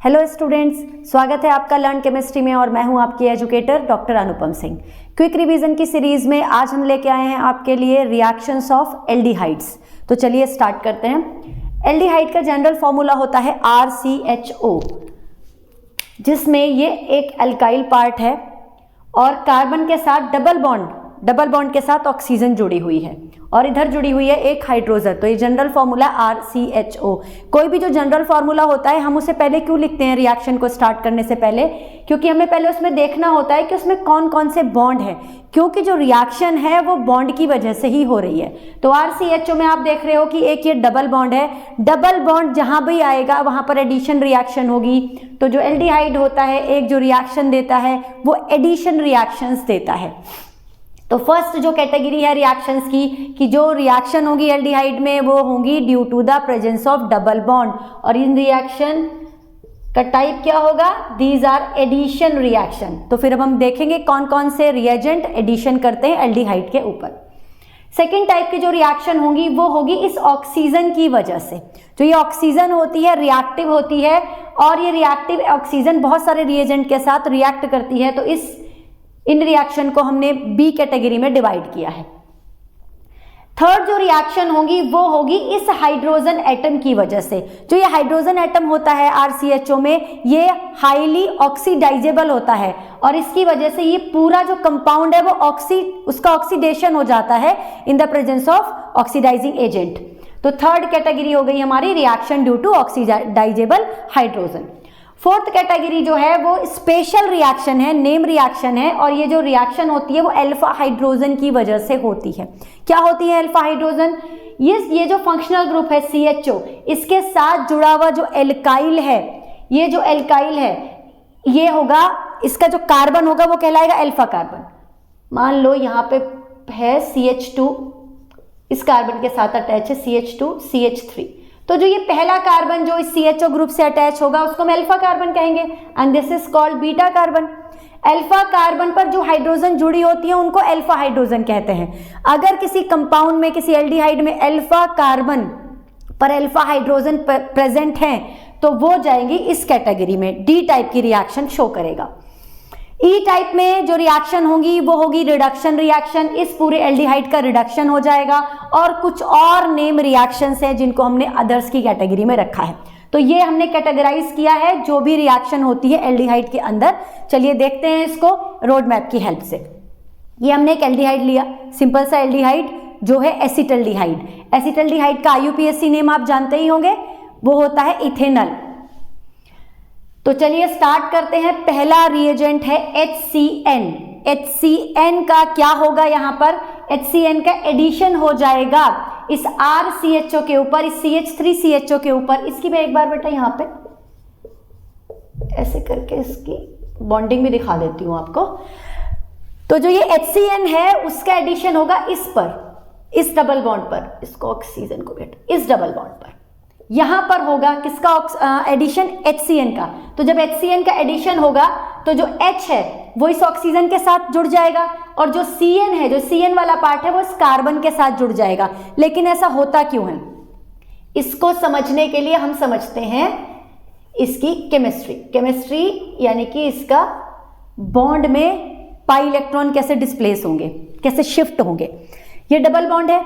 Hello students, स्वागत है आपका लर्न केमिस्ट्री में और मैं हूं आपकी educator doctor Anupam Singh. Quick revision की सीरीज में आज हम लेके आए हैं आपके लिए रिएक्शंस ऑफ एल्डिहाइड्स। तो चलिए स्टार्ट करते हैं। एल्डिहाइड का जनरल फॉर्मूला होता है RCHO, जिसमें ये एक एल्काइल पार्ट है और कार्बन के साथ डबल बॉन्ड के साथ ऑक्सीजन जुड़ी हुई है और इधर जुड़ी हुई है एक हाइड्रोजन। तो ये जनरल फॉर्मूला RCHO। कोई भी जो जनरल फॉर्मूला होता है हम उसे पहले क्यों लिखते हैं रिएक्शन को स्टार्ट करने से पहले? क्योंकि हमें पहले उसमें देखना होता है कि उसमें कौन कौन से बॉन्ड है, क्योंकि जो रिएक्शन है वो बॉन्ड की वजह से ही हो रही है। तो RCHO में आप देख रहे हो कि एक ये डबल बॉन्ड है। डबल बॉन्ड जहां भी आएगा वहां पर एडिशन रिएक्शन होगी। तो जो एल्डिहाइड होता है, एक जो रिएक्शन देता है वो एडिशन रिएक्शंस देता है। तो फर्स्ट जो कैटेगरी है रिएक्शंस की कि जो रिएक्शन होगी एल्डिहाइड में वो होगी due to the presence of double bond, और इन रिएक्शन का टाइप क्या होगा? These are addition reaction. तो फिर अब हम देखेंगे कौन कौन से रिएजेंट एडिशन करते हैं एल्डिहाइड के ऊपर। सेकेंड टाइप की जो रिएक्शन होगी वो होगी इस ऑक्सीजन की वजह से। जो ये ऑक्सीजन होती है रिएक्टिव होती है और ये रिएक्टिव ऑक्सीजन बहुत सारे रिएजेंट के साथ रिएक्ट करती है। तो इन रिएक्शन को हमने बी कैटेगरी में डिवाइड किया है। थर्ड जो रिएक्शन होगी वो होगी इस हाइड्रोजन एटम की वजह से। जो ये हाइड्रोजन एटम होता है RCHO में, ये हाईली ऑक्सीडाइजेबल होता है और इसकी वजह से ये पूरा जो कंपाउंड है वो उसका ऑक्सीडेशन हो जाता है in the presence of oxidising agent. तो थर्ड कैटेगरी हो गई हमारी reaction due to oxidisable hydrogen. Fourth category जो है वो स्पेशल रिएक्शन है, नेम रिएक्शन है, और ये जो रिएक्शन होती है वो अल्फा हाइड्रोजन की वजह से होती है। क्या होती है अल्फा हाइड्रोजन? ये जो फंक्शनल ग्रुप है CHO, इसके साथ जुड़ा हुआ जो एल्काइल है, ये जो एल्काइल है ये होगा, इसका जो कार्बन होगा वो कहलाएगा अल्फा कार्बन। मान लो यहाँ पे है CH2, इस कार्बन के साथ अटैच है CH2 CH3। तो जो ये पहला कार्बन जो इस CHO ग्रुप से अटैच होगा उसको हम अल्फा कार्बन कहेंगे and this is called beta carbon. Alpha carbon पर जो हाइड्रोजन जुड़ी होती है उनको अल्फा हाइड्रोजन कहते हैं। अगर किसी कंपाउंड में, किसी एल्डिहाइड में अल्फा कार्बन पर अल्फा हाइड्रोजन प्रेजेंट है तो वो जाएंगी इस कैटेगरी में, डी टाइप की रिएक्शन शो करेगा। ई टाइप में जो रिएक्शन होगी वो होगी रिडक्शन रिएक्शन। इस पूरे एल्डिहाइड का रिडक्शन हो जाएगा और कुछ और नेम रिएक्शंस हैं जिनको हमने अदर्स की कैटेगरी में रखा है। तो ये हमने कैटेगराइज किया है जो भी रिएक्शन होती है एल्डिहाइड के अंदर। चलिए देखते हैं इसको रोड मैप की हेल्प से। ये हमने एक एल्डिहाइड लिया, सिंपल सा एल्डिहाइड जो है एसिटल्डिहाइड। एसिटल्डिहाइड का IUPAC नेम आप जानते ही होंगे, वो होता है इथेनल। तो चलिए स्टार्ट करते हैं। पहला रिएजेंट है HCN। HCN का क्या होगा? यहाँ पर HCN का एडिशन हो जाएगा इस RCHO के ऊपर, इस CH3CHO के ऊपर। इसकी मैं एक बार बेटा यहाँ पे ऐसे करके इसकी बॉन्डिंग भी दिखा देती हूँ आपको। तो जो ये HCN है उसका एडिशन होगा इस पर, इस डबल बॉन्ड पर, इसको ऑक्सीजन को बेटा इस डबल बॉन्ड पर यहां पर होगा किसका एडिशन? HCN का। तो जब HCN का एडिशन होगा तो जो H है वो इस ऑक्सीजन के साथ जुड़ जाएगा और जो CN है, जो CN वाला पार्ट है वो इस कार्बन के साथ जुड़ जाएगा। लेकिन ऐसा होता क्यों है? इसको समझने के लिए हम समझते हैं इसकी केमिस्ट्री यानी कि इसका बॉन्ड में पाई इलेक्ट्रॉन कैसे डिस्प्लेस होंगे, कैसे शिफ्ट होंगे। ये डबल बॉन्ड है,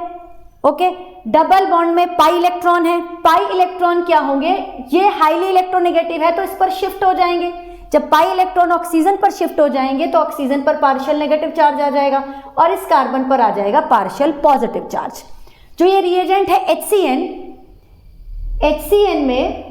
ओके। डबल बॉन्ड में पाई इलेक्ट्रॉन है। पाई इलेक्ट्रॉन क्या होंगे? ये हाईली इलेक्ट्रोनेगेटिव है तो इस पर शिफ्ट हो जाएंगे। जब पाई इलेक्ट्रॉन ऑक्सीजन पर शिफ्ट हो जाएंगे तो ऑक्सीजन पर पार्शियल नेगेटिव चार्ज आ जाएगा और इस कार्बन पर आ जाएगा पार्शियल पॉजिटिव चार्ज। जो ये रिएजेंट है HCN में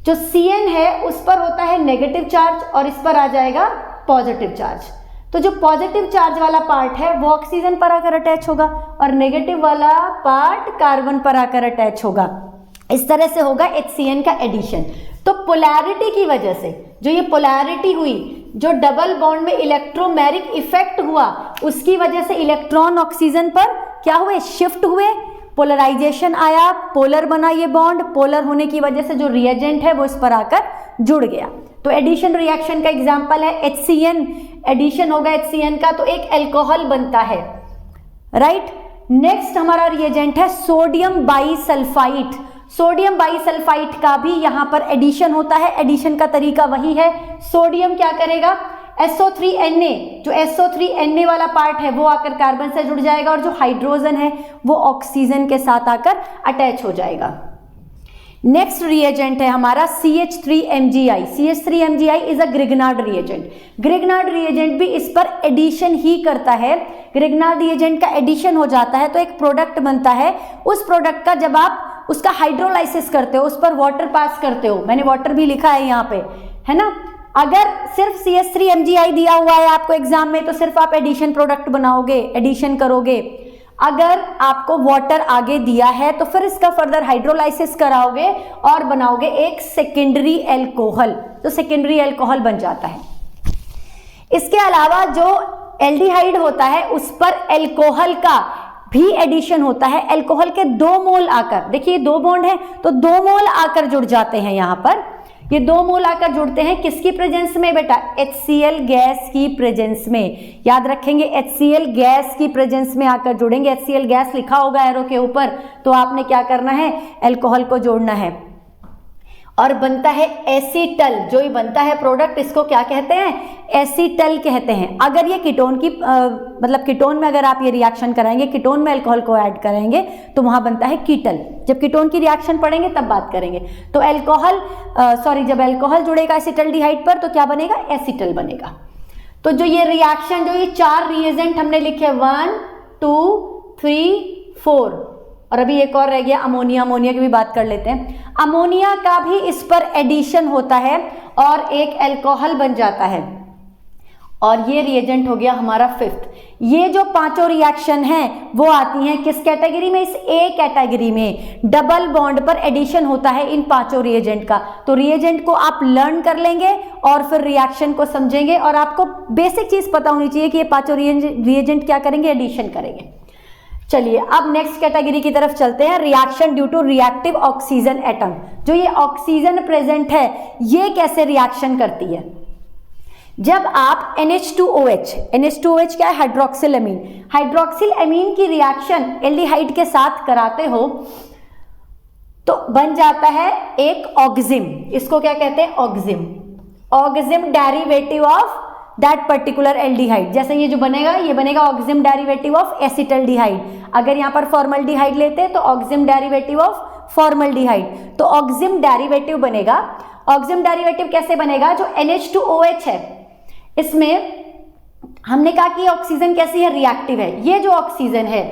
जो CN है उस पर होता है नेगेटिव चार्ज और इस पर आ जाएगा पॉजिटिव चार्ज। तो जो पॉजिटिव चार्ज वाला पार्ट है वो ऑक्सीजन पर आकर अटैच होगा और नेगेटिव वाला पार्ट कार्बन पर आकर अटैच होगा। इस तरह से होगा HCN का एडिशन। तो पोलैरिटी की वजह से, जो ये पोलैरिटी हुई, जो डबल बॉन्ड में इलेक्ट्रोमेरिक इफेक्ट हुआ, उसकी वजह से इलेक्ट्रॉन ऑक्सीजन पर क्या हुए? शिफ्ट हुए, पोलराइजेशन आया, पोलर बना ये बॉन्ड। पोलर होने की वजह से जो रिएजेंट है वो इस पर आकर जुड़ गया। तो एडिशन रिएक्शन का एग्जांपल है HCN। एडिशन होगा HCN का तो एक अल्कोहल बनता है, राइट। नेक्स्ट हमारा रिएजेंट है सोडियम बाईसल्फाइड। सोडियम बाईसल्फाइड का भी यहाँ पर एडिशन होता है, एडिशन का तरीका वही है। सोडियम क्या करेगा, SO3Na, जो SO3Na वाला पार्ट है वो आकर कार्बन से जुड़ जाएगा और जो हाइड्रोजन है वो ऑक्सीजन के साथ आकर अटैच हो जाएगा। नेक्स्ट रिएजेंट है हमारा CH3MgI। CH3MgI is a Grignard reagent. Grignard reagent भी इस पर एडिशन ही करता है। ग्रिग्नार्ड रिएजेंट का एडिशन हो जाता है तो एक प्रोडक्ट बनता है। उस प्रोडक्ट का जब आप उसका हाइड्रोलाइसिस करते हो, उस पर वाटर पास करते हो, मैंने वाटर भी लिखा है यहाँ पे, है ना। अगर सिर्फ CH3MgI दिया हुआ है आपको एग्जाम में तो सिर्फ आप एडिशन प्रोडक्ट बनाओगे, एडिशन करोगे। अगर आपको वाटर आगे दिया है तो फिर इसका फर्दर हाइड्रोलाइसिस कराओगे और बनाओगे एक सेकेंडरी एल्कोहल, तो सेकेंडरी एल्कोहल बन जाता है। इसके अलावा जो एल्डिहाइड होता है उस पर एल्कोहल का भी एडिशन होता है। एल्कोहल के 2 मोल आकर, देखिए 2 बॉन्ड है तो 2 मोल आकर जुड़ जाते हैं। यहाँ पर ये 2 मोल आकर जुड़ते हैं किसकी प्रेजेंस में बेटा, HCl गैस की प्रेजेंस में। याद रखेंगे HCl गैस की प्रेजेंस में आकर जुड़ेंगे। HCl गैस लिखा होगा एरो के ऊपर, तो आपने क्या करना है, एल्कोहल को जोड़ना है और बनता है एसीटल। जो ये बनता है प्रोडक्ट, इसको क्या कहते हैं, एसीटल कहते हैं। अगर ये कीटोन की मतलब कीटोन में अगर आप ये रिएक्शन कराएंगे, कीटोन में अल्कोहल को ऐड करेंगे तो वहां बनता है कीटल। जब कीटोन की रिएक्शन पढ़ेंगे तब बात करेंगे। तो जब एल्कोहल जुड़ेगा एसिटल्डिहाइड पर तो क्या बनेगा, एसीटल बनेगा। तो जो ये रिएक्शन, जो ये 4 रिएजेंट हमने लिखे 1 2 3 4 और अभी एक और रह गया अमोनिया। अमोनिया की भी बात कर लेते हैं। अमोनिया का भी इस पर एडिशन होता है और एक एल्कोहल बन जाता है और ये रिएजेंट हो गया हमारा 5th। ये जो 5 रिएक्शन हैं वो आती हैं किस कैटेगरी में, इस A कैटेगरी में। डबल बॉन्ड पर एडिशन होता है इन 5 रिएजेंट का। तो रिएजेंट को आप लर्न कर लेंगे और फिर रिएक्शन को समझेंगे और आपको बेसिक चीज पता होनी चाहिए कि ये 5 रिएजेंट क्या करेंगे, एडिशन करेंगे। चलिए अब नेक्स्ट कैटेगरी की तरफ चलते हैं, reaction due to reactive oxygen atom. जो ये ऑक्सीजन प्रेजेंट है ये कैसे रिएक्शन करती है, जब आप NH2OH क्या है, हाइड्रोक्सिल अमीन, हाइड्रोक्सिल अमीन की रिएक्शन एल्डिहाइड के साथ कराते हो तो बन जाता है एक ऑक्सिम। इसको क्या कहते हैं, oxime. Oxime derivative of that particular aldehyde. जैसे ये जो बनेगा, ये बनेगा ऑक्सिम डेरिवेटिव ऑफ एसिटल्डिहाइड। अगर यहाँ पर फॉर्मल्डिहाइड लेते हैं तो ऑक्सिम डेरिवेटिव ऑफ फॉर्मल्डिहाइड। तो ऑक्सिम डेरिवेटिव बनेगा। ऑक्सिम डेरिवेटिव कैसे बनेगा, जो NH2OH है इसमें हमने कहा कि ऑक्सीजन कैसी है, रिएक्टिव है। ये जो ऑक्सीजन है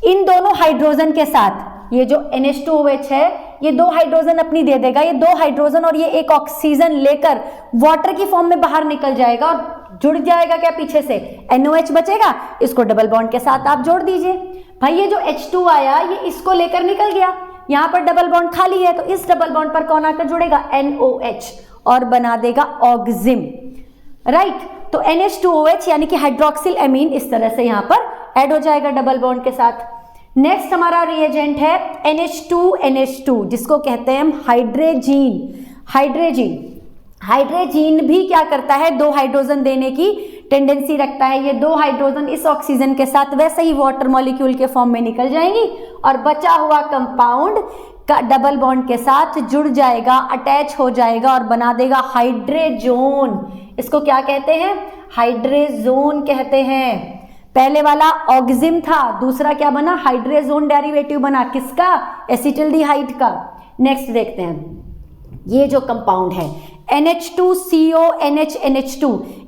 इन दोनों हाइड्रोजन के साथ, ये जो NH2OH है ये 2 हाइड्रोजन अपनी दे देगा। ये 2 हाइड्रोजन और ये एक ऑक्सीजन लेकर वाटर की फॉर्म में बाहर निकल जाएगा और जुड़ जाएगा क्या, पीछे से NOH बचेगा। इसको डबल बॉन्ड के साथ आप जोड़ दीजिए। भाई ये जो H2 आया ये इसको लेकर निकल गया, यहाँ पर डबल बॉन्ड खाली है तो इस डबल बॉन्ड पर कौन आकर जुड़ेगा, NOH, और बना देगा ऑक्सिम। राइट, तो NH2OH यानी कि हाइड्रोक्सिल अमीन इस तरह से यहाँ पर ऐड हो जाएगा डबल बॉन्ड के साथ। नेक्स्ट हमारा रिएजेंट है NH2NH2 जिसको कहते हैं हम हाइड्रेजीन। हाइड्रेजीन भी क्या करता है, 2 हाइड्रोजन देने की टेंडेंसी रखता है। ये 2 हाइड्रोजन इस ऑक्सीजन के साथ वैसे ही वाटर मॉलिक्यूल के फॉर्म में निकल जाएंगी और बचा हुआ कंपाउंड का डबल बॉन्ड के साथ जुड़ जाएगा, अटैच हो जाएगा और बना देगा हाइड्रेजोन। इसको क्या कहते हैं, हाइड्रेजोन कहते हैं। पहले वाला ऑक्सिम था, दूसरा क्या बना, हाइड्रेजोन डेरिवेटिव बना, किसका, एसिटल्डिहाइड का। नेक्स्ट देखते हैं, ये जो कंपाउंड है NH2CONH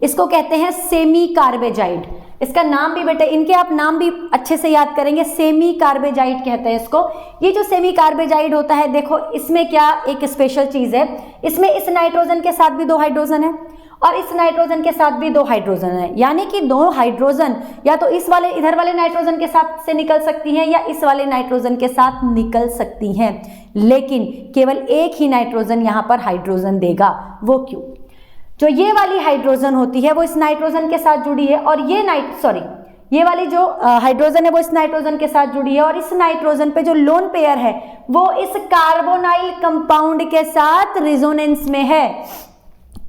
इसको कहते हैं सेमी कार्बेजाइड। इसका नाम भी बेटे, इनके आप नाम भी अच्छे से याद करेंगे, सेमी कार्बेजाइड कहते हैं इसको। ये जो सेमी कार्बेजाइड होता है, देखो इसमें क्या एक स्पेशल चीज है, इसमें इस नाइट्रोजन के साथ भी 2 हाइड्रोजन है और इस नाइट्रोजन के साथ भी 2 हाइड्रोजन है। यानी कि 2 हाइड्रोजन या तो इस वाले इधर वाले नाइट्रोजन के साथ से निकल सकती हैं या इस वाले नाइट्रोजन के साथ निकल सकती हैं, लेकिन केवल एक ही नाइट्रोजन यहाँ पर हाइड्रोजन देगा। वो क्यों, जो ये वाली हाइड्रोजन होती है वो इस नाइट्रोजन के साथ जुड़ी है और ये वाली जो हाइड्रोजन है वो इस नाइट्रोजन के साथ जुड़ी है और इस नाइट्रोजन पे जो लोन पेयर है वो इस कार्बोनाइल कंपाउंड के साथ रिजोनेंस में है,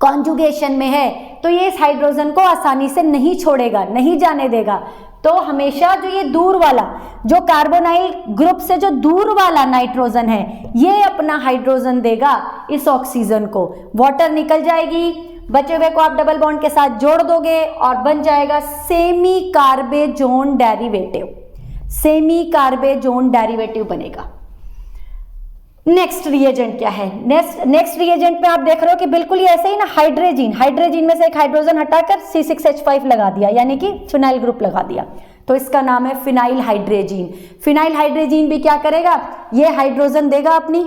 कॉन्जुगेशन में है। तो ये इस हाइड्रोजन को आसानी से नहीं छोड़ेगा, नहीं जाने देगा। तो हमेशा जो ये दूर वाला, जो कार्बोनाइल ग्रुप से जो दूर वाला नाइट्रोजन है, ये अपना हाइड्रोजन देगा इस ऑक्सीजन को। वाटर निकल जाएगी, बचे हुए को आप डबल बॉन्ड के साथ जोड़ दोगे और बन जाएगा semi carbazone derivative. Semi carbazone derivative बनेगा। नेक्स्ट रिएजेंट क्या है? नेक्स्ट रिएजेंट में आप देख रहे हो कि बिल्कुल ही ऐसे ही ना, हाइड्रोजीन में से एक हाइड्रोजन हटाकर C6H5 लगा दिया, यानी कि फिनाइल ग्रुप लगा दिया, तो इसका नाम है फिनाइल हाइड्रेजीन। फिनाइल हाइड्रेजीन भी क्या करेगा, ये हाइड्रोजन देगा, अपनी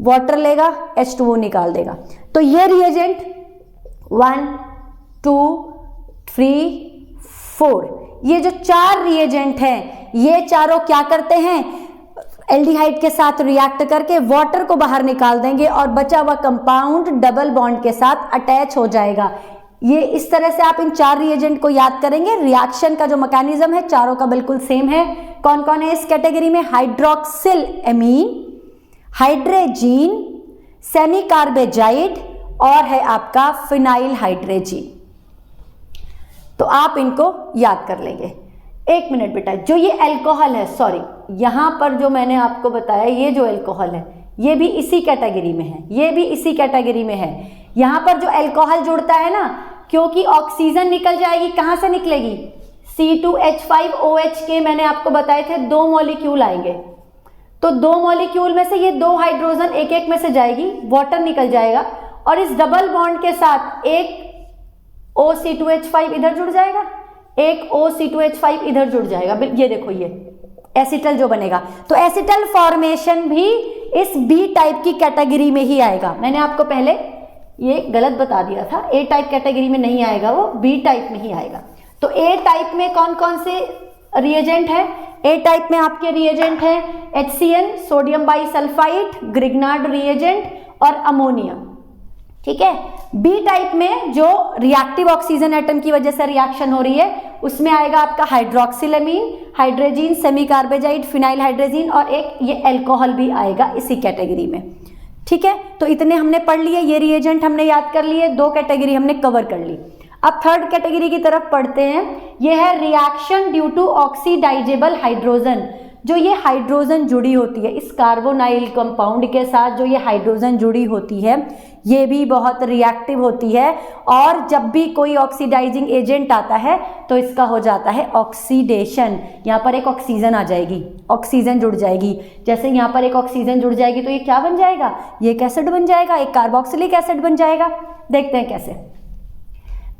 वाटर लेगा, H2O निकाल देगा। तो ये रिएजेंट 1 2 3 4, ये जो 4 रिएजेंट हैं, ये चारों क्या करते हैं, एल्डिहाइड के साथ रिएक्ट करके वाटर को बाहर निकाल देंगे और बचा हुआ कंपाउंड डबल बॉन्ड के साथ अटैच हो जाएगा। ये इस तरह से आप इन 4 रिएजेंट को याद करेंगे। रिएक्शन का जो मैकेनिज्म है चारों का बिल्कुल सेम है। कौन कौन है इस कैटेगरी में? हाइड्रोक्सिल एमीन, हाइड्रेजीन, सेमी कार्बेजाइड और है आपका फिनाइल हाइड्रेजीन। तो आप इनको याद कर लेंगे। एक मिनट बेटा, जो ये अल्कोहल है, सॉरी, यहां पर जो मैंने आपको बताया ये जो अल्कोहल है ये भी इसी कैटेगरी में है, ये भी इसी कैटेगरी में है। यहां पर जो अल्कोहल जुड़ता है ना, क्योंकि ऑक्सीजन निकल जाएगी, कहां से निकलेगी? C2H5OH के मैंने आपको बताए थे 2 मॉलिक्यूल आएंगे, तो 2 मॉलिक्यूल में से ये 2 हाइड्रोजन एक एक में से जाएगी, वाटर निकल जाएगा और इस डबल बॉन्ड के साथ एक OC2H5 इधर जुड़ जाएगा, एक OC2H5 इधर जुड़ जाएगा। ये देखो ये एसिटल जो बनेगा, तो एसिटल फॉर्मेशन भी इस बी टाइप की कैटेगरी में ही आएगा। मैंने आपको पहले ये गलत बता दिया था, ए टाइप कैटेगरी में नहीं आएगा, वो बी टाइप में ही आएगा। तो ए टाइप में कौन कौन से रिएजेंट है? ए टाइप में आपके रिएजेंट है HCN, सोडियम बाईसल्फाइड, ग्रिग्नार्ड रिएजेंट और अमोनिया, ठीक है। बी टाइप में जो रिएक्टिव ऑक्सीजन एटम की वजह से रिएक्शन हो रही है उसमें आएगा आपका hydroxylamine, hydrazine, semicarbazide, phenyl hydrazine और एक ये अल्कोहल भी आएगा इसी कैटेगरी में, ठीक है। तो इतने हमने पढ़ लिए, ये रिएजेंट हमने याद कर लिए, 2 कैटेगरी हमने कवर कर ली। अब थर्ड कैटेगरी की तरफ पढ़ते हैं। ये है reaction due to oxidisable hydrogen. जो ये हाइड्रोजन जुड़ी होती है इस कार्बोनाइल कंपाउंड के साथ, जो ये हाइड्रोजन जुड़ी होती है ये भी बहुत रिएक्टिव होती है और जब भी कोई ऑक्सीडाइजिंग एजेंट आता है तो इसका हो जाता है ऑक्सीडेशन। यहाँ पर एक ऑक्सीजन आ जाएगी, ऑक्सीजन जुड़ जाएगी। जैसे यहाँ पर एक ऑक्सीजन जुड़ जाएगी तो ये क्या बन जाएगा? ये एक एसिड बन जाएगा, एक कार्बोक्सिलिक एसिड बन जाएगा। देखते हैं कैसे।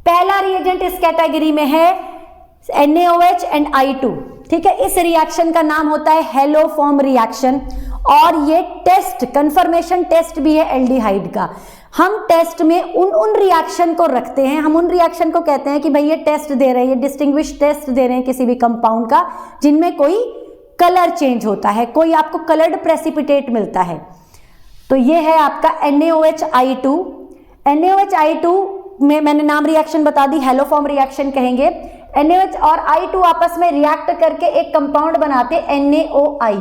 पहला रिएजेंट इस कैटेगरी में है NaOH एंड I2, ठीक है। इस रिएक्शन का नाम होता है हेलोफॉर्म रिएक्शन और ये टेस्ट, कंफर्मेशन टेस्ट भी है एल्डिहाइड का। हम टेस्ट में उन रिएक्शन को रखते हैं, हम उन रिएक्शन को कहते हैं कि भाई ये टेस्ट दे रहे हैं, ये डिस्टिंग्विश टेस्ट दे रहे हैं किसी भी कंपाउंड का जिनमें कोई कलर चेंज होता है, कोई आपको कलर्ड प्रेसिपिटेट मिलता है। तो ये है आपका NaOH I2। NaOH I2 में मैंने नाम रिएक्शन बता दी, हेलोफॉर्म रिएक्शन कहेंगे। NaOH और I2 आपस में रिएक्ट करके एक कंपाउंड बनाते हैं NaOI।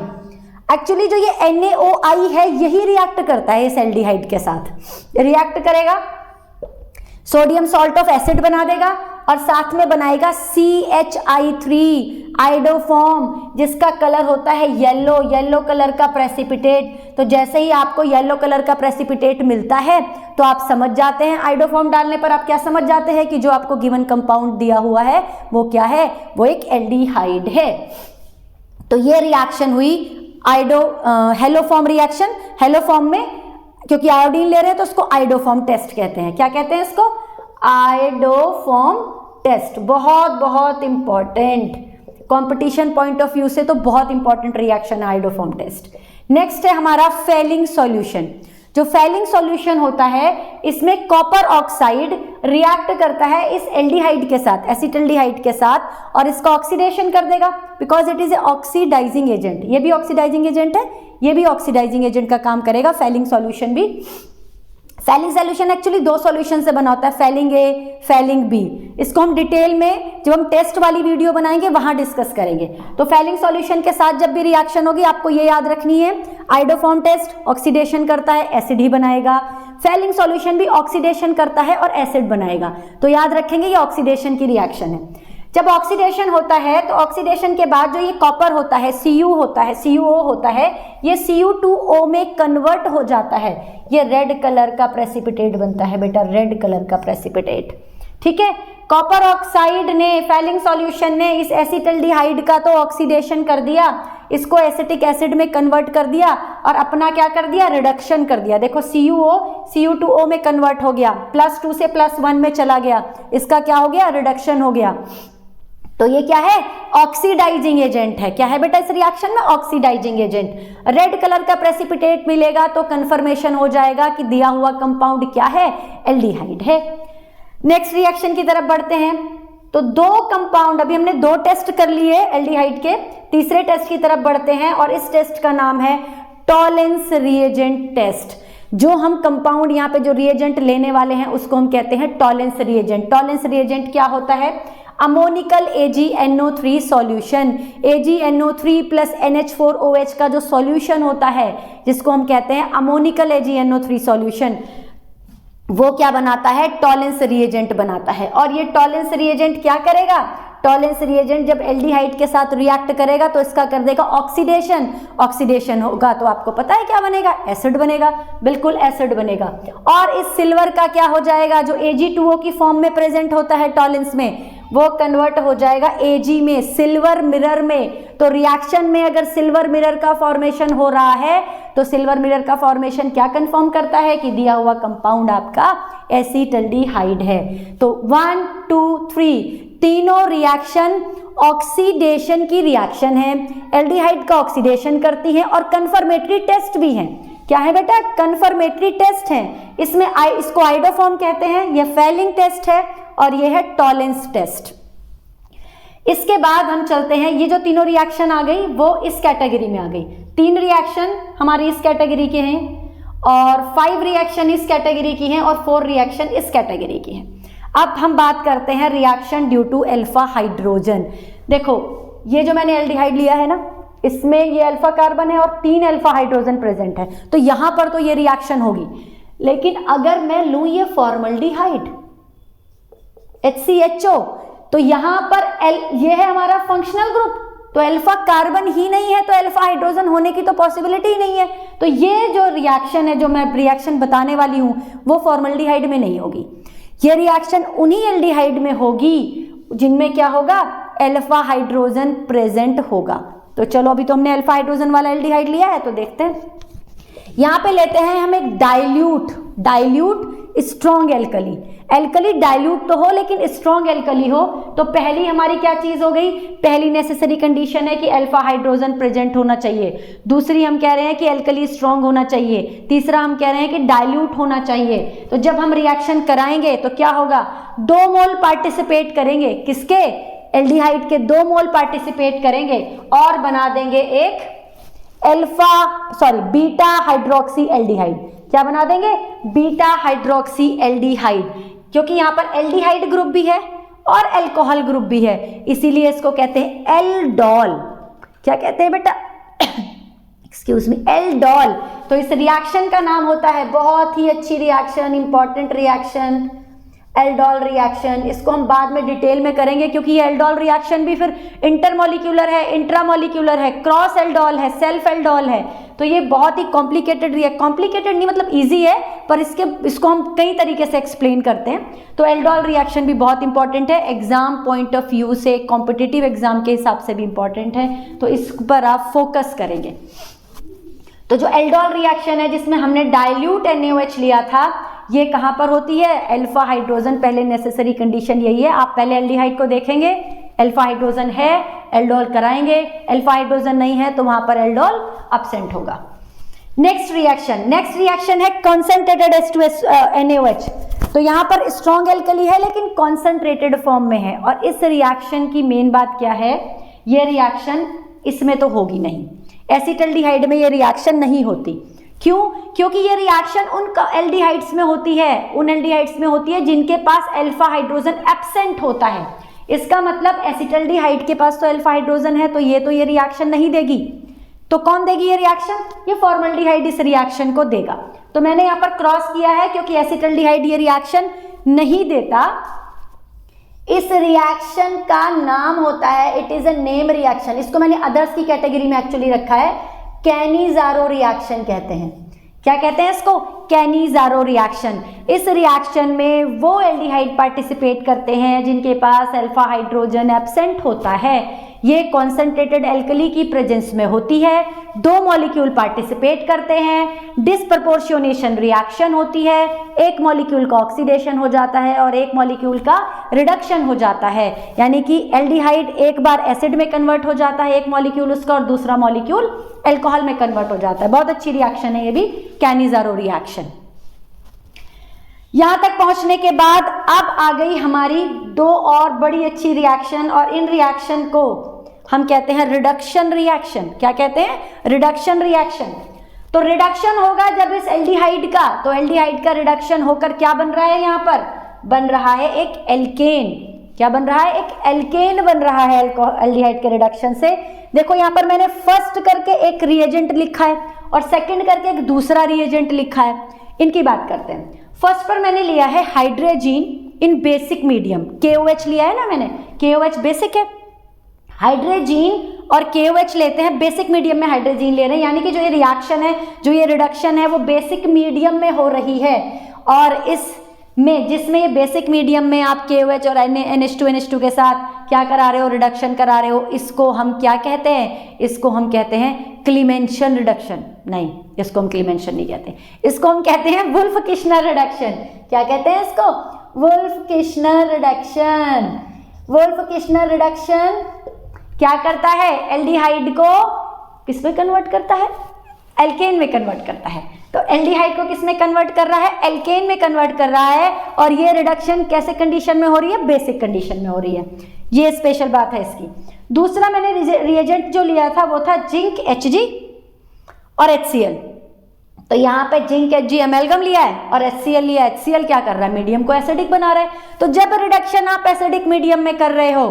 एक्चुअली जो ये NaOI है यही रिएक्ट करता है इस एल्डिहाइड के साथ, रिएक्ट करेगा, सोडियम सॉल्ट ऑफ एसिड बना देगा और साथ में बनाएगा CHI3 आइडोफॉर्म, जिसका कलर होता है येलो, येलो कलर का प्रेसिपिटेट। तो जैसे ही आपको येलो कलर का प्रेसिपिटेट मिलता है तो आप समझ जाते हैं, आइडोफॉर्म डालने पर आप क्या समझ जाते हैं कि जो आपको गिवन कंपाउंड दिया हुआ है वो क्या है? वो एक एल्डिहाइड है। तो ये रिएक्शन हुई हेलोफॉर्म रिएक्शन। हेलोफॉर्म में क्योंकि आयोडीन ले रहे हैं तो उसको आइडोफॉर्म टेस्ट कहते हैं। क्या कहते हैं इसको? Iodoform test. बहुत बहुत important, competition point of view से तो बहुत इंपॉर्टेंट रिएक्शन है आइडोफॉर्म टेस्ट। नेक्स्ट है हमारा फेलिंग सॉल्यूशन। जो फेलिंग सॉल्यूशन होता है इसमें कॉपर ऑक्साइड रिएक्ट करता है इस एल्डिहाइड के साथ, एसिटल्डिहाइड के साथ, और इसका ऑक्सीडेशन कर देगा because it is a oxidising agent. ये भी ऑक्सीडाइजिंग एजेंट है, ये भी ऑक्सीडाइजिंग एजेंट का काम करेगा, फेलिंग सॉल्यूशन भी। फेलिंग सॉल्यूशन एक्चुअली 2 सॉल्यूशन से बना होता है, फेलिंग ए, फेलिंग बी। इसको हम डिटेल में जब हम टेस्ट वाली वीडियो बनाएंगे वहां डिस्कस करेंगे। तो फेलिंग सॉल्यूशन के साथ जब भी रिएक्शन होगी आपको ये याद रखनी है, आइडोफॉर्म टेस्ट ऑक्सीडेशन करता है, एसिड ही बनाएगा। फेलिंग सॉल्यूशन भी ऑक्सीडेशन करता है और एसिड बनाएगा। तो याद रखेंगे ये ऑक्सीडेशन की रिएक्शन है। जब ऑक्सीडेशन होता है तो ऑक्सीडेशन के बाद जो ये कॉपर होता है, Cu होता है, CuO होता है, ये Cu2O में कन्वर्ट हो जाता है, ये रेड कलर का प्रेसिपिटेट बनता है बेटा, रेड कलर का प्रेसिपिटेट। ठीक है, कॉपर ऑक्साइड ने, फैलिंग सॉल्यूशन ने इस एसिटल्डिहाइड का तो ऑक्सीडेशन कर दिया, इसको एसिटिक एसिड में कन्वर्ट कर दिया और अपना क्या कर दिया, रिडक्शन कर दिया। देखो CuO Cu2O में कन्वर्ट हो गया, +2 से +1 में चला गया, इसका क्या हो गया, रिडक्शन हो गया। तो ये क्या है, ऑक्सीडाइजिंग एजेंट है। क्या है बेटा इस रिएक्शन में, ऑक्सीडाइजिंग एजेंट। रेड कलर का प्रेसिपिटेट मिलेगा तो कंफर्मेशन हो जाएगा कि दिया हुआ कंपाउंड क्या है, एल्डिहाइड है। नेक्स्ट रिएक्शन की तरफ बढ़ते हैं। तो दो कंपाउंड, अभी हमने 2 टेस्ट कर लिए एल्डिहाइड के, तीसरे टेस्ट की तरफ बढ़ते हैं और इस टेस्ट का नाम है टॉलेंस रिएजेंट टेस्ट। जो हम कंपाउंड यहाँ पे जो रिएजेंट लेने वाले हैं उसको हम कहते हैं टॉलेंस रिएजेंट। टॉलेंस रिएजेंट क्या होता है, ammoniacal AgNO3 solution, AgNO3 plus NH4OH का जो सॉल्यूशन होता है जिसको हम कहते हैं अमोनिकल AgNO3 सॉल्यूशन, वो क्या बनाता है, टॉलेंस रिएजेंट बनाता है। और ये टॉलेंस रिएजेंट क्या करेगा, टॉलेंस रिएजेंट जब एल्डिहाइड के साथ रिएक्ट करेगा तो इसका कर देगा ऑक्सीडेशन, ऑक्सीडेशन होगा तो आपको पता है क्या बनेगा, एसिड बनेगा, बिल्कुल एसिड बनेगा। और इस सिल्वर का क्या हो जाएगा, जो Ag2O की फॉर्म में प्रेजेंट होता है टॉलेंस में, वो कन्वर्ट हो जाएगा Ag में, सिल्वर मिरर में। तो रिएक्शन में अगर सिल्वर मिरर का फॉर्मेशन हो रहा है तो सिल्वर मिरर का फॉर्मेशन क्या कंफर्म करता है कि दिया हुआ कंपाउंड आपका एसिटल्डिहाइड है। तो 1 2 3 तीनों रिएक्शन ऑक्सीडेशन की रिएक्शन है, एल्डिहाइड का ऑक्सीडेशन करती है और कंफर्मेटरी टेस्ट भी है। क्या है बेटा, कंफर्मेटरी टेस्ट है। इसमें इसको आइडोफॉर्म कहते हैं, यह फैलिंग टेस्ट है और यह है टॉलेंस टेस्ट। इसके बाद हम चलते हैं, ये जो तीनों रिएक्शन आ गई वो इस कैटेगरी में आ गई। 3 रिएक्शन हमारी इस कैटेगरी के हैं और 5 रिएक्शन इस कैटेगरी की हैं और 4 रिएक्शन इस कैटेगरी की हैं। अब हम बात करते हैं reaction due to alpha hydrogen. देखो ये जो मैंने एल्डिहाइड लिया है ना, इसमें ये अल्फा कार्बन है और 3 अल्फा हाइड्रोजन प्रेजेंट है, तो यहां पर तो ये रिएक्शन होगी। लेकिन अगर मैं लूं ये फॉर्मल्डिहाइड HCHO, तो यहां पर ये है हमारा फंक्शनल ग्रुप, तो अल्फा कार्बन ही नहीं है तो अल्फा हाइड्रोजन होने की तो पॉसिबिलिटी ही नहीं है। तो ये जो रिएक्शन है, जो मैं रिएक्शन बताने वाली हूं, वो फॉर्मल्डिहाइड में नहीं होगी। ये रिएक्शन उन्हीं एल्डिहाइड में होगी जिनमें क्या होगा, अल्फा हाइड्रोजन प्रेजेंट होगा। तो चलो अभी तो हमने अल्फा हाइड्रोजन वाला एल्डिहाइड लिया है, तो देखते हैं। यहां पे लेते हैं हम एक dilute strong alkali. Alkali dilute तो हो लेकिन स्ट्रॉन्ग एल्कली हो, तो पहली हमारी क्या चीज हो गई, पहली नेसेसरी कंडीशन है कि अल्फा हाइड्रोजन प्रेजेंट होना चाहिए। दूसरी हम कह रहे हैं कि एल्कली स्ट्रॉन्ग होना चाहिए। तीसरा हम कह रहे हैं कि डाइल्यूट होना चाहिए। तो जब हम रिएक्शन कराएंगे तो क्या होगा, 2 मोल पार्टिसिपेट करेंगे, किसके, एल्डिहाइड के 2 मोल पार्टिसिपेट करेंगे और बना देंगे एक बीटा हाइड्रोक्सी एल्डिहाइड। क्या बना देंगे, बीटा हाइड्रोक्सी एल्डिहाइड, क्योंकि यहां पर एल्डिहाइड ग्रुप भी है और अल्कोहल ग्रुप भी है, इसीलिए इसको कहते हैं एल्डोल। क्या कहते हैं बेटा, एक्सक्यूज मी, एल्डोल। तो इस रिएक्शन का नाम होता है, बहुत ही अच्छी reaction, important reaction, aldol reaction. इसको हम बाद में डिटेल में करेंगे क्योंकि ये एल्डोल रिएक्शन भी फिर इंटरमोलिक्यूलर है, इंट्रामोलिक्यूलर है, क्रॉस एल्डोल है, सेल्फ एल्डोल है। तो ये बहुत ही कॉम्प्लिकेटेड कॉम्प्लिकेटेड नहीं मतलब इजी है, पर इसको हम कई तरीके से एक्सप्लेन करते हैं। तो एल्डोल रिएक्शन भी बहुत इंपॉर्टेंट है, एग्जाम पॉइंट ऑफ व्यू से, कॉम्पिटिटिव एग्जाम के हिसाब से भी इंपॉर्टेंट है, तो इस पर आप फोकस करेंगे। तो जो एल्डोल रिएक्शन है जिसमें हमने डाइल्यूट NaOH लिया था, ये कहां पर होती है, अल्फा हाइड्रोजन, पहले नेसेसरी कंडीशन यही है। आप पहले एल्डिहाइड को देखेंगे, अल्फा हाइड्रोजन है, एल्डोल कराएंगे, अल्फा हाइड्रोजन नहीं है तो वहां पर एल्डोल एब्सेंट होगा। नेक्स्ट रिएक्शन है कंसंट्रेटेड H2NaOH। तो यहां पर स्ट्रॉन्ग एल्कली है लेकिन कॉन्सेंट्रेटेड फॉर्म में है। और इस रिएक्शन की मेन बात क्या है, ये रिएक्शन इसमें तो होगी नहीं, एसिटल्डिहाइड में ये रिएक्शन नहीं होती। क्यों, क्योंकि ये रिएक्शन उन एल्डिहाइड्स में होती है, उन एल्डिहाइड्स में होती है जिनके पास अल्फा हाइड्रोजन एब्सेंट होता है। इसका मतलब एसिटल्डिहाइड के पास तो अल्फा हाइड्रोजन है, तो ये रिएक्शन नहीं देगी। तो कौन देगी ये रिएक्शन, ये फॉर्मल्डिहाइड इस रिएक्शन को देगा। तो मैंने यहाँ पर क्रॉस किया है क्योंकि एसिटल्डिहाइड ये रिएक्शन नहीं देता, इस रिएक्शन का नाम होता है, it is a name reaction. इसको मैंने अदर्स की कैटेगरी में एक्चुअली रखा है, कैनिज़ारो रिएक्शन कहते हैं। क्या कहते हैं इसको? Cannizzaro reaction. इस रिएक्शन में वो एल्डिहाइड पार्टिसिपेट करते हैं जिनके पास अल्फा हाइड्रोजन एब्सेंट होता है। ये कॉन्सेंट्रेटेड एल्कली की प्रेजेंस में होती है। दो मॉलिक्यूल पार्टिसिपेट करते हैं, डिसप्रपोर्शनेशन रिएक्शन होती है, एक मॉलिक्यूल का ऑक्सीडेशन हो जाता है और एक मॉलिक्यूल का रिडक्शन हो जाता है। यानी कि एल्डिहाइड एक बार एसिड में कन्वर्ट हो जाता है एक मॉलिक्यूल उसका, और दूसरा मॉलिक्यूल अल्कोहल में कन्वर्ट हो जाता है। बहुत अच्छी रिएक्शन है ये भी, कैनिज़ारो रिएक्शन। यहां तक पहुंचने के बाद अब आ गई हमारी दो और बड़ी अच्छी रिएक्शन, और इन रिएक्शन को हम कहते हैं रिडक्शन रिएक्शन। क्या कहते हैं? Reduction reaction. तो रिडक्शन होगा जब इस एल्डिहाइड का, तो एल्डिहाइड का रिडक्शन होकर क्या बन रहा है? यहां पर बन रहा है एक एल्केन। क्या बन रहा है? एक एल्केन बन रहा है एल्डिहाइड के रिडक्शन से। देखो यहां पर मैंने फर्स्ट करके एक रिएजेंट लिखा है और सेकंड करके एक दूसरा रिएजेंट लिखा है। इनकी बात करते हैं। फर्स्ट पर मैंने लिया है हाइड्रोजीन इन बेसिक मीडियम, KOH लिया है ना मैंने, KOH बेसिक है। हाइड्रोजीन और KOH लेते हैं, बेसिक मीडियम में हाइड्रोजीन ले रहे हैं, यानी कि जो ये रिएक्शन है, जो ये रिडक्शन है वो बेसिक मीडियम में हो रही है। और इसमें जिसमें ये बेसिक मीडियम में आप KOH और NH2 के साथ क्या करा रहे हो? रिडक्शन करा रहे हो। इसको हम क्या कहते हैं? इसको हम कहते हैं क्लीमेंशन रिडक्शन। नहीं, इसको हम क्लीमेंशन नहीं कहते, इसको हम कहते हैं वुल्फ-किश्नर रिडक्शन। क्या कहते हैं इसको? Wolf-Kishner reduction. वुल्फ-किश्नर रिडक्शन क्या करता है? एल्डिहाइड को किस में कन्वर्ट करता है? एल्केन में कन्वर्ट करता है। तो एल्डिहाइड को किस में कन्वर्ट कर रहा है? एल्केन में कन्वर्ट कर रहा है। और ये रिडक्शन कैसे कंडीशन में हो रही है? बेसिक कंडीशन में हो रही है। ये स्पेशल बात है इसकी। दूसरा मैंने रिएजेंट जो लिया था वो था जिंक Hg और HCl। तो यहाँ पे जिंक Hg एमेल्गम लिया है और HCl लिया है। HCl क्या कर रहा है? मीडियम को एसिडिक बना रहा है। तो जब रिडक्शन आप एसिडिक मीडियम में कर रहे हो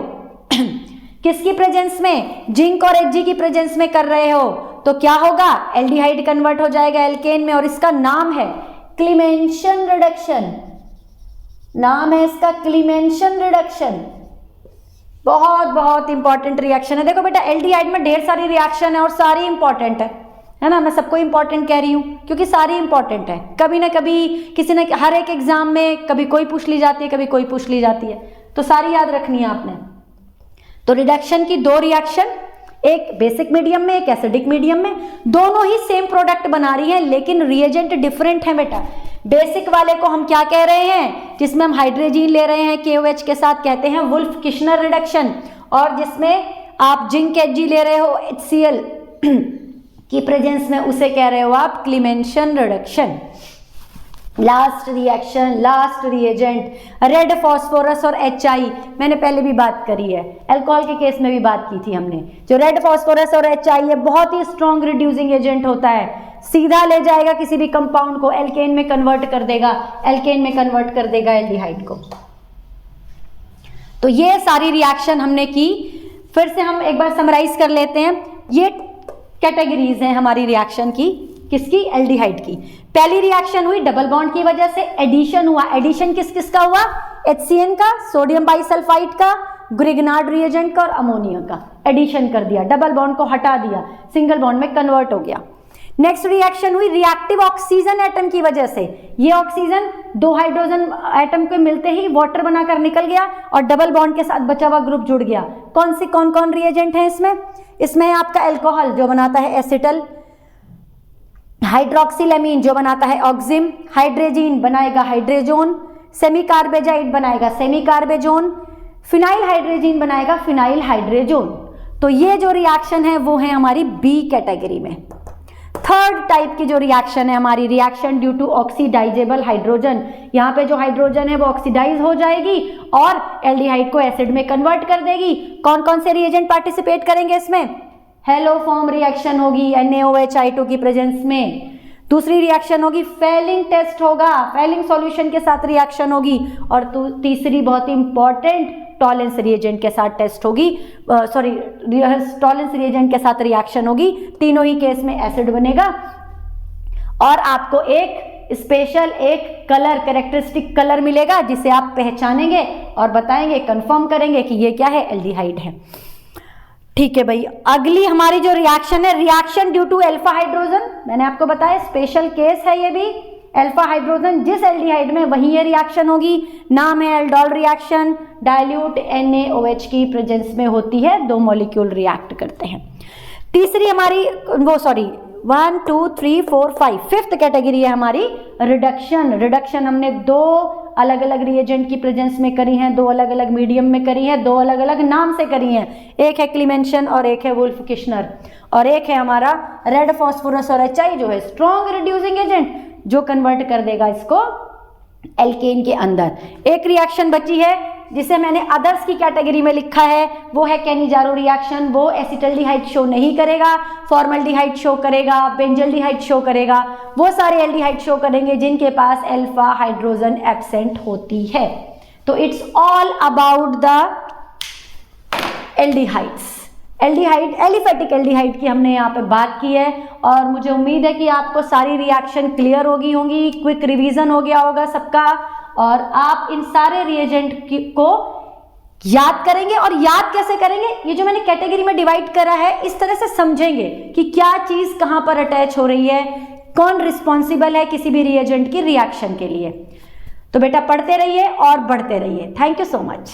किसकी प्रेजेंस में? जिंक और Hg की प्रेजेंस में कर रहे हो, तो क्या होगा? एल्डिहाइड कन्वर्ट हो जाएगा एल्केन में और इसका नाम है क्लीमेंशन रिडक्शन। नाम है इसका क्लीमेंशन रिडक्शन। बहुत बहुत इंपॉर्टेंट रिएक्शन है। देखो बेटा, एल्डिहाइड में ढेर सारी रिएक्शन है और सारी इंपॉर्टेंट है ना। मैं सबको इंपॉर्टेंट कह रही हूं क्योंकि सारी इंपॉर्टेंट है। कभी ना कभी किसी ने, हर एक एग्जाम में कभी कोई पूछ ली जाती है, कभी कोई पूछ ली जाती है, तो सारी याद रखनी है आपने। तो रिडक्शन की दो रिएक्शन, एक बेसिक मीडियम में, एक एसिडिक मीडियम में, दोनों ही सेम प्रोडक्ट बना रही है लेकिन रिएजेंट डिफरेंट है बेटा। बेसिक वाले को हम क्या कह रहे हैं? जिसमें हम हाइड्रोजीन ले रहे हैं KOH के साथ, कहते हैं वुल्फ-किश्नर रिडक्शन। और जिसमें आप जिंक Hg ले रहे हो HCl की प्रेजेंस में, उसे कह रहे हो आप क्लीमेंशन reduction. Last reaction, last reagent, red phosphorus और HI। मैंने पहले भी बात करी है, अल्कोहल के केस में भी बात की थी हमने। जो रेड फॉस्फोरस और HI है, बहुत ही स्ट्रॉन्ग रिड्यूसिंग एजेंट होता है। सीधा ले जाएगा किसी भी कंपाउंड को, एल्केन में कन्वर्ट कर देगा, एल्केन में कन्वर्ट कर देगा एल्डिहाइड को। तो ये सारी रिएक्शन हमने की। फिर से हम एक बार समराइज कर लेते हैं। ये कैटेगरीज हैं हमारी रिएक्शन की, किसकी? एल्डिहाइड की। पहली रिएक्शन हुई डबल बॉन्ड की वजह से, एडिशन हुआ। एडिशन किस किस का हुआ? HCN का, सोडियम बाइसल्फाइड का, ग्रिग्नार्ड रिएजेंट का और अमोनिया का। एडिशन कर दिया, डबल बॉन्ड को हटा दिया, सिंगल बॉन्ड में कन्वर्ट हो गया। नेक्स्ट रिएक्शन हुई रिएक्टिव ऑक्सीजन एटम की वजह से। ये ऑक्सीजन दो हाइड्रोजन एटम के मिलते ही वाटर बनाकर निकल गया और डबल बॉन्ड के साथ बचा हुआ ग्रुप जुड़ गया। कौन कौन रिएजेंट है इसमें? इसमें आपका अल्कोहल जो बनाता है एसिटल, हाइड्रोक्सिलेमीन जो बनाता है ऑक्सिम, हाइड्रोजीन बनाएगा हाइड्रोजोन, सेमी कार्बेजाइड बनाएगा सेमी कार्बेजोन, फिनाइल हाइड्रोजीन बनाएगा फिनाइल हाइड्रोजोन। तो ये जो रिएक्शन है वो है हमारी बी कैटेगरी में। थर्ड टाइप की जो रिएक्शन है हमारी, reaction due to oxidisable hydrogen. यहाँ पे जो हाइड्रोजन है वो ऑक्सीडाइज हो जाएगी और एल्डिहाइड को एसिड में कन्वर्ट कर देगी। कौन कौन से रिएजेंट पार्टिसिपेट करेंगे इसमें? हेलो फॉर्म रिएक्शन होगी NaOH की प्रेजेंस में। दूसरी रिएक्शन होगी फेलिंग टेस्ट होगा, फेलिंग सॉल्यूशन के साथ रिएक्शन होगी। और तीसरी बहुत ही इंपॉर्टेंट टॉलेंस रिएजेंट के साथ टेस्ट होगी, टॉलेंस रिएजेंट के साथ रिएक्शन होगी। तीनों ही केस में एसिड बनेगा और आपको एक स्पेशल एक कलर, कैरेक्टरिस्टिक कलर मिलेगा जिसे आप पहचानेंगे और बताएंगे, कंफर्म करेंगे कि ये क्या है, एल्डिहाइड है। ठीक है भाई, अगली हमारी जो रिएक्शन है, reaction due to alpha hydrogen, मैंने आपको बताया स्पेशल केस है ये भी, अल्फा हाइड्रोजन जिस एल्डिहाइड में वहीं ये रिएक्शन होगी, नाम है एल्डोल रिएक्शन, डाइल्यूट NaOH की प्रेजेंस में होती है, दो मॉलिक्यूल रिएक्ट करते हैं। तीसरी हमारी 1 2 3 4 5 फिफ्थ कैटेगरी है हमारी रिडक्शन। रिडक्शन हमने दो अलग अलग रिएजेंट की प्रेजेंस में करी हैं, दो अलग अलग मीडियम में करी हैं, दो अलग अलग नाम से करी हैं, एक है क्लीमेंशन और एक है वुल्फ किश्नर, और एक है हमारा रेड फॉस्फोरस और HI जो है स्ट्रॉन्ग रिड्यूसिंग एजेंट, जो कन्वर्ट कर देगा इसको एल्केन के अंदर। एक रिएक्शन बची है जिसे मैंने अदर्स की कैटेगरी में लिखा है, वो है कैनिजारो रिएक्शन। वो एसिटल्डिहाइड शो नहीं करेगा, फॉर्मल्डिहाइड शो करेगा, बेंजल्डिहाइड शो करेगा, वो सारे एल्डिहाइड शो करेंगे जिनके पास अल्फा हाइड्रोजन एब्सेंट होती है। तो it's all about the aldehydes. Aldehyde, aliphatic aldehyde की हमने यहाँ पे बात की है, और मुझे उम्मीद है कि आपको सारी रिएक्शन क्लियर होंगी, क्विक रिवीजन हो गया होगा सबका, और आप इन सारे रिएजेंट को याद करेंगे। और याद कैसे करेंगे, ये जो मैंने कैटेगरी में डिवाइड करा है इस तरह से समझेंगे कि क्या चीज कहां पर अटैच हो रही है, कौन रिस्पॉन्सिबल है किसी भी रिएजेंट की रिएक्शन के लिए। तो बेटा पढ़ते रहिए और बढ़ते रहिए। Thank you so much.